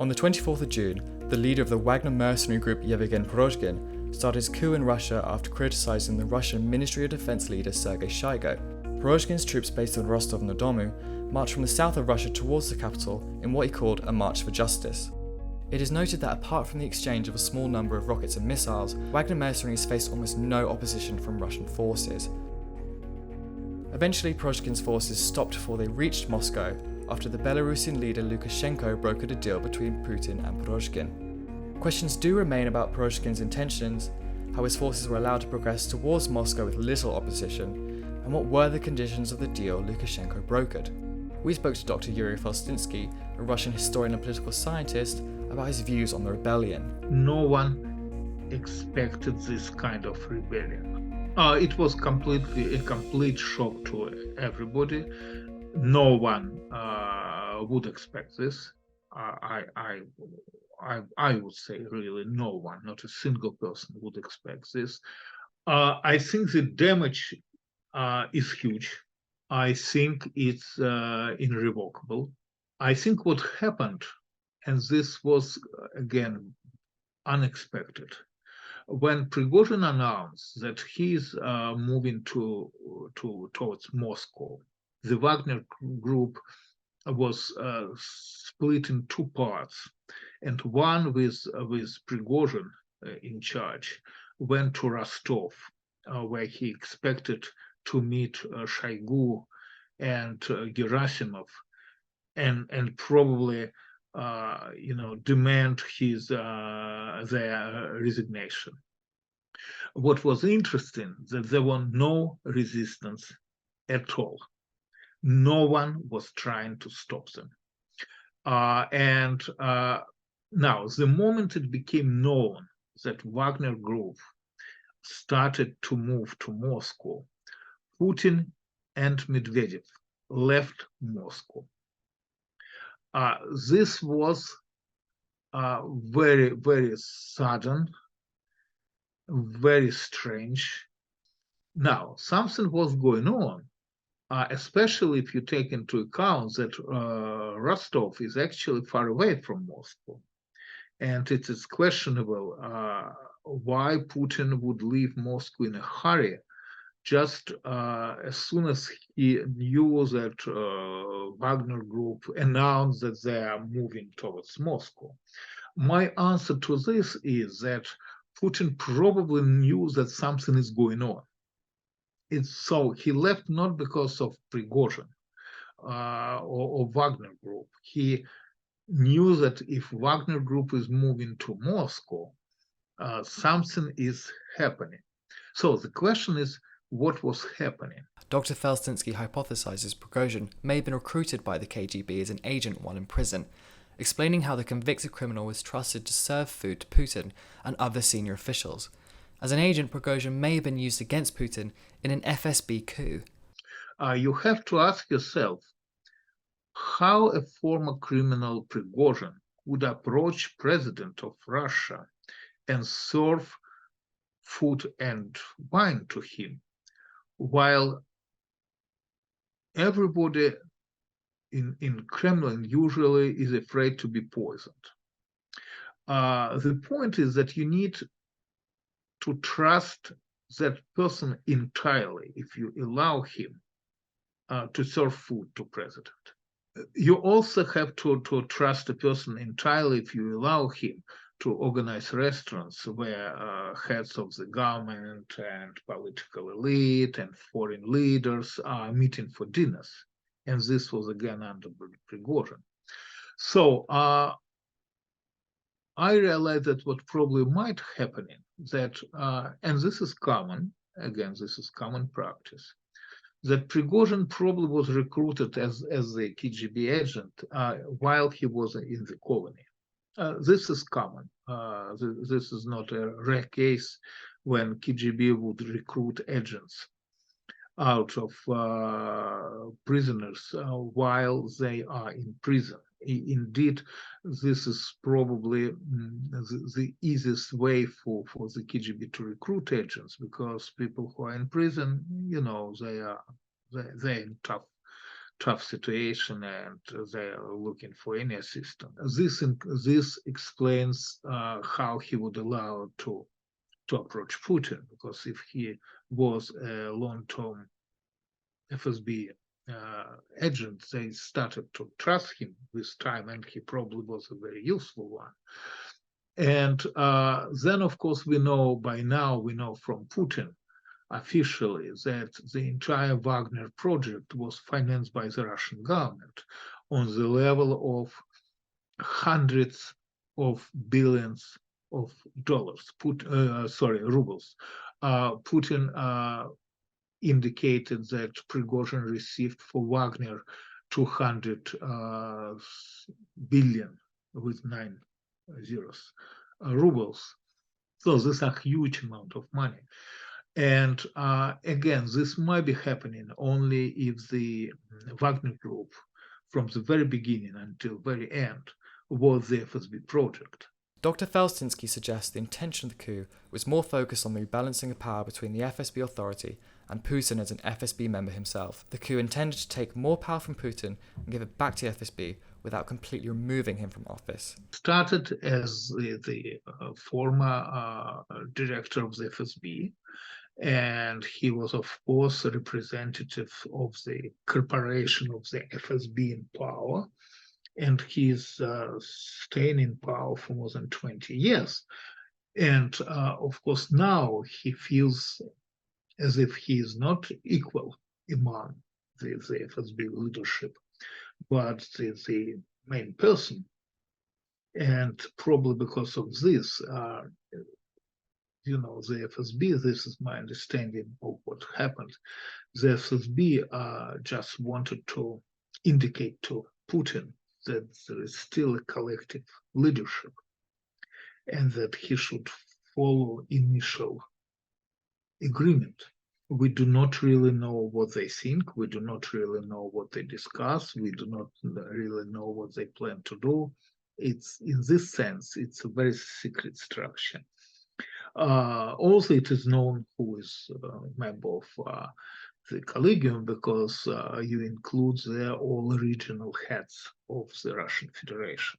On the 24th of June, the leader of the Wagner mercenary group Yevgeny Prigozhin started his coup in Russia after criticizing the Russian Ministry of Defense leader Sergei Shoigu. Prigozhin's troops based in Rostov-on-Don marched from the south of Russia towards the capital in what he called a march for justice. It is noted that apart from the exchange of a small number of rockets and missiles, Wagner mercenaries faced almost no opposition from Russian forces. Eventually, Prigozhin's forces stopped before they reached Moscow after the Belarusian leader Lukashenko brokered a deal between Putin and Prigozhin. Questions do remain about Prigozhin's intentions, how his forces were allowed to progress towards Moscow with little opposition, and what were the conditions of the deal Lukashenko brokered. We spoke to Dr. Yuri Felshtinsky, a Russian historian and political scientist, about his views on the rebellion. No one expected this kind of rebellion. It was completely a complete shock to everybody. No one would expect this. I would say really no one, not a single person would expect this. I think the damage is huge. I think it's irrevocable. I think what happened, and this was again unexpected, when Prigozhin announced that he's moving towards Moscow, the Wagner group was split in two parts, and one with Prigozhin in charge went to Rostov, where he expected to meet Shoigu and Gerasimov, and probably demand their resignation. What was interesting that there was no resistance at all. No one was trying to stop them. Now, the moment it became known that Wagner Group started to move to Moscow, Putin and Medvedev left Moscow. This was very, very sudden, very strange. Now, something was going on, especially if you take into account that Rostov is actually far away from Moscow. And it is questionable why Putin would leave Moscow in a hurry just as soon as he knew that Wagner Group announced that they are moving towards Moscow. My answer to this is that Putin probably knew that something is going on. So he left not because of Prigozhin or Wagner Group. He knew that if Wagner Group is moving to Moscow, something is happening. So the question is, what was happening? Dr. Felshtinsky hypothesizes Prigozhin may have been recruited by the KGB as an agent while in prison, explaining how the convicted criminal was trusted to serve food to Putin and other senior officials. As an agent, Prigozhin may have been used against Putin in an FSB coup. You have to ask yourself how a former criminal Prigozhin would approach president of Russia and serve food and wine to him, while everybody in Kremlin usually is afraid to be poisoned. The point is that you need to trust that person entirely if you allow him to serve food to president. You also have to trust a person entirely if you allow him to organize restaurants where heads of the government and political elite and foreign leaders are meeting for dinners. And this was again under Prigozhin. So I realized that what probably might happen that, and this is common, again, this is common practice, that Prigozhin probably was recruited as a KGB agent while he was in the colony. This is common. This is not a rare case when KGB would recruit agents out of prisoners while they are in prison. Indeed, this is probably the easiest way for the KGB to recruit agents, because people who are in prison, they're in tough tough situation and they are looking for any assistance. This explains how he would allow to approach Putin, because if he was a long-term FSB agent, they started to trust him with time, and he probably was a very useful one. And then, of course, we know from Putin officially that the entire Wagner project was financed by the Russian government on the level of hundreds of billions of dollars, rubles. Putin indicated that Prigozhin received for Wagner 200 billion with 9 zeros rubles. So this is a huge amount of money. And again, this might be happening only if the Wagner group, from the very beginning until very end, was the FSB project. Dr. Felshtinsky suggests the intention of the coup was more focused on the rebalancing of power between the FSB authority and Putin as an FSB member himself. The coup intended to take more power from Putin and give it back to the FSB without completely removing him from office. Started as the former director of the FSB, and he was, of course, a representative of the corporation of the FSB in power, and he's staying in power for more than 20 years. And of course, now he feels as if he is not equal among the FSB leadership, but the main person. And probably because of this, the FSB, this is my understanding of what happened, the FSB just wanted to indicate to Putin that there is still a collective leadership and that he should follow initial agreement. We do not really know what they think. We do not really know what they discuss. We do not really know what they plan to do. It's, in this sense, it's a very secret structure. Also, it is known who is a member of the collegium, because you include there all regional heads of the Russian Federation.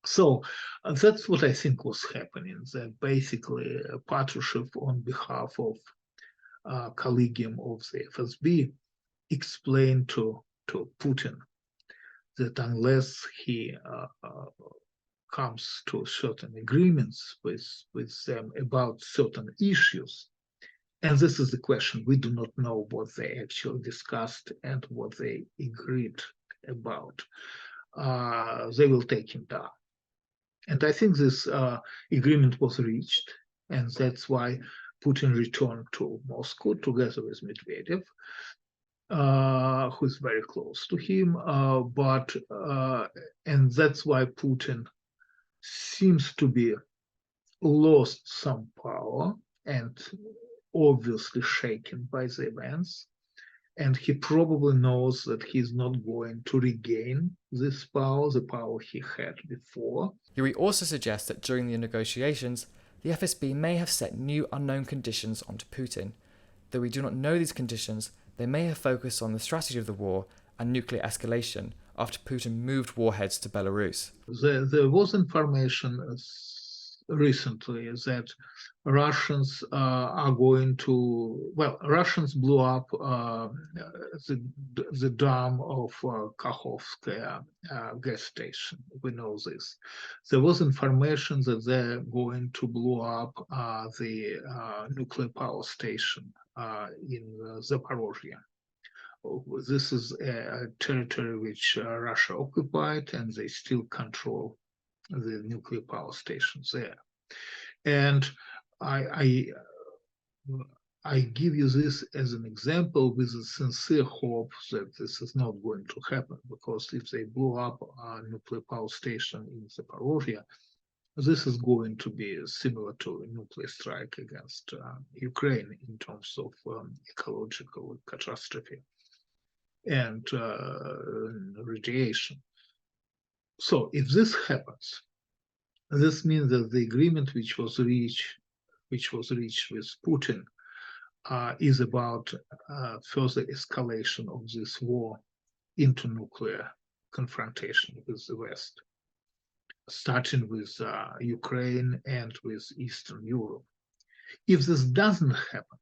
So that's what I think was happening. That basically Patrushev, on behalf of collegium of the FSB, explained to Putin that unless he comes to certain agreements with them about certain issues, and this is the question, we do not know what they actually discussed and what they agreed about, they will take him down. And I think this agreement was reached, and that's why Putin returned to Moscow together with Medvedev, who is very close to him. And that's why Putin seems to be lost some power and obviously shaken by the events. And he probably knows that he's not going to regain this power, the power he had before. Yuri also suggests that during the negotiations, the FSB may have set new unknown conditions onto Putin. Though we do not know these conditions, they may have focused on the strategy of the war and nuclear escalation after Putin moved warheads to Belarus. There was information recently that Russians are going to, Russians blew up the dam of Kakhovskaya gas station. We know this. There was information that they're going to blow up the nuclear power station in Zaporozhye. This is a territory which Russia occupied, and they still control the nuclear power stations there. And I give you this as an example with a sincere hope that this is not going to happen, because if they blow up a nuclear power station in Zaporozhye, this is going to be similar to a nuclear strike against Ukraine in terms of ecological catastrophe and radiation. So if this happens, this means that the agreement which was reached with Putin is about further escalation of this war into nuclear confrontation with the West, starting with Ukraine and with Eastern Europe. If this doesn't happen,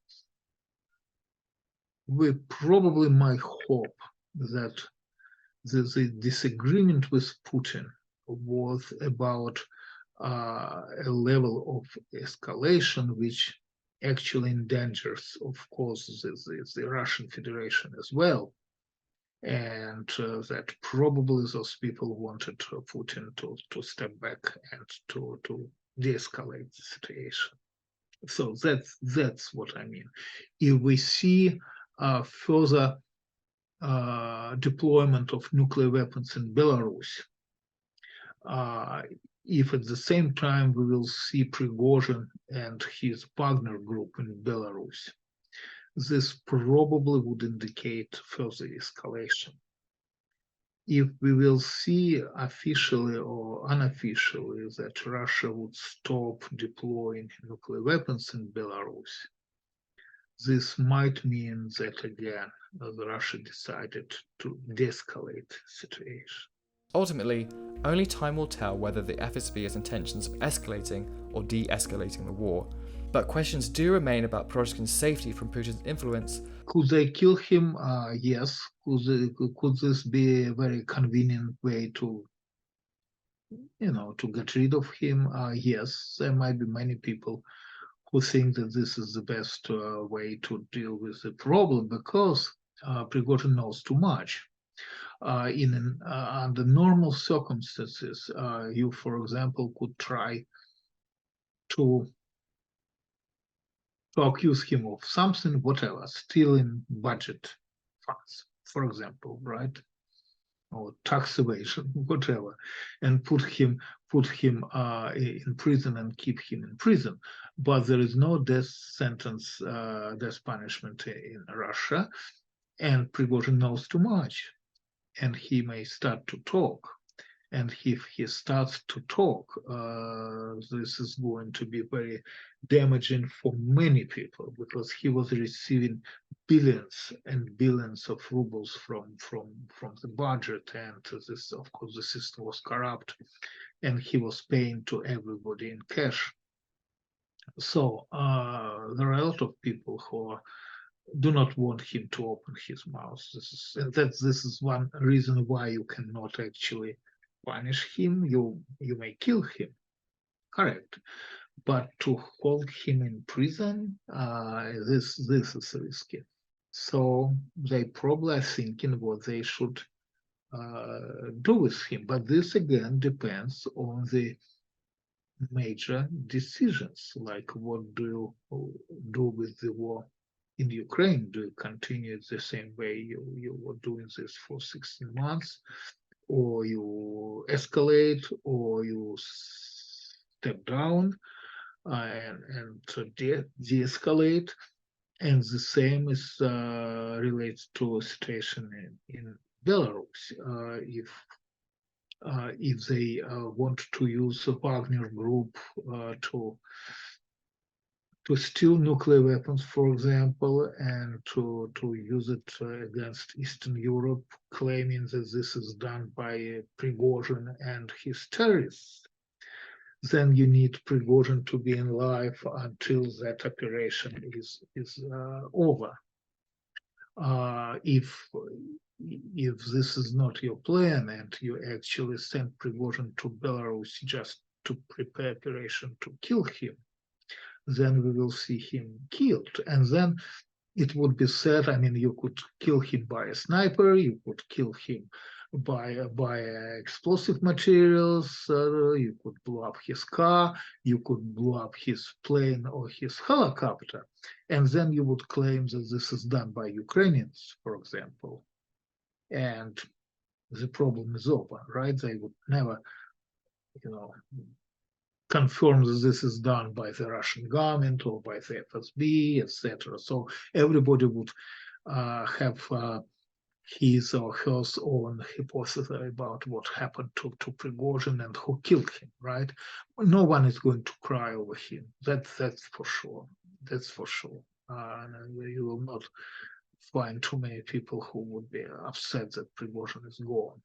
we probably might hope that the disagreement with Putin was about a level of escalation which actually endangers, of course, the Russian Federation as well. And that probably those people wanted Putin to step back and to de-escalate the situation. So that's what I mean. If we see further deployment of nuclear weapons in Belarus, if at the same time we will see Prigozhin and his Wagner group in Belarus, this probably would indicate further escalation. If we will see officially or unofficially that Russia would stop deploying nuclear weapons in Belarus, this might mean that again, Russia decided to de-escalate the situation. Ultimately, only time will tell whether the FSB has intentions of escalating or de-escalating the war, but questions do remain about Prigozhin's safety from Putin's influence. Could they kill him? Yes. Could this be a very convenient way to get rid of him? Yes. There might be many people who think that this is the best way to deal with the problem because Prigozhin knows too much. Under normal circumstances, you, for example, could try to accuse him of something, whatever, stealing budget funds, for example, right? Or tax evasion, whatever, and put him in prison and keep him in prison. But there is no death sentence, death punishment in Russia, and Prigozhin knows too much, and he may start to talk. And if he starts to talk, this is going to be very damaging for many people because he was receiving billions and billions of rubles from the budget, and this, of course, the system was corrupt, and he was paying to everybody in cash. So there are a lot of people who do not want him to open his mouth. This is one reason why you cannot actually punish him. You may kill him, correct, but to hold him in prison, this is risky. So they probably are thinking what they should do with him. But this again depends on the major decisions, like what do you do with the war in Ukraine? Do you continue the same way you were doing this for 16 months? Or you escalate, or you step down and de-escalate. And the same is relates to a situation in Belarus. If they want to use the Wagner group to steal nuclear weapons, for example, and to use it against Eastern Europe, claiming that this is done by Prigozhin and his terrorists, then you need Prigozhin to be in life until that operation is over. If this is not your plan and you actually send Prigozhin to Belarus just to prepare operation to kill him, then we will see him killed. And then it would be said, I mean, you could kill him by a sniper, you could kill him by explosive materials, you could blow up his car, you could blow up his plane or his helicopter, and then you would claim that this is done by Ukrainians, for example. And the problem is over, right? They would never, confirm that this is done by the Russian government or by the FSB, etc. So everybody would have his or her own hypothesis about what happened to Prigozhin and who killed him, right? No one is going to cry over him. That's for sure. That's for sure. You will not find too many people who would be upset that Prigozhin is gone.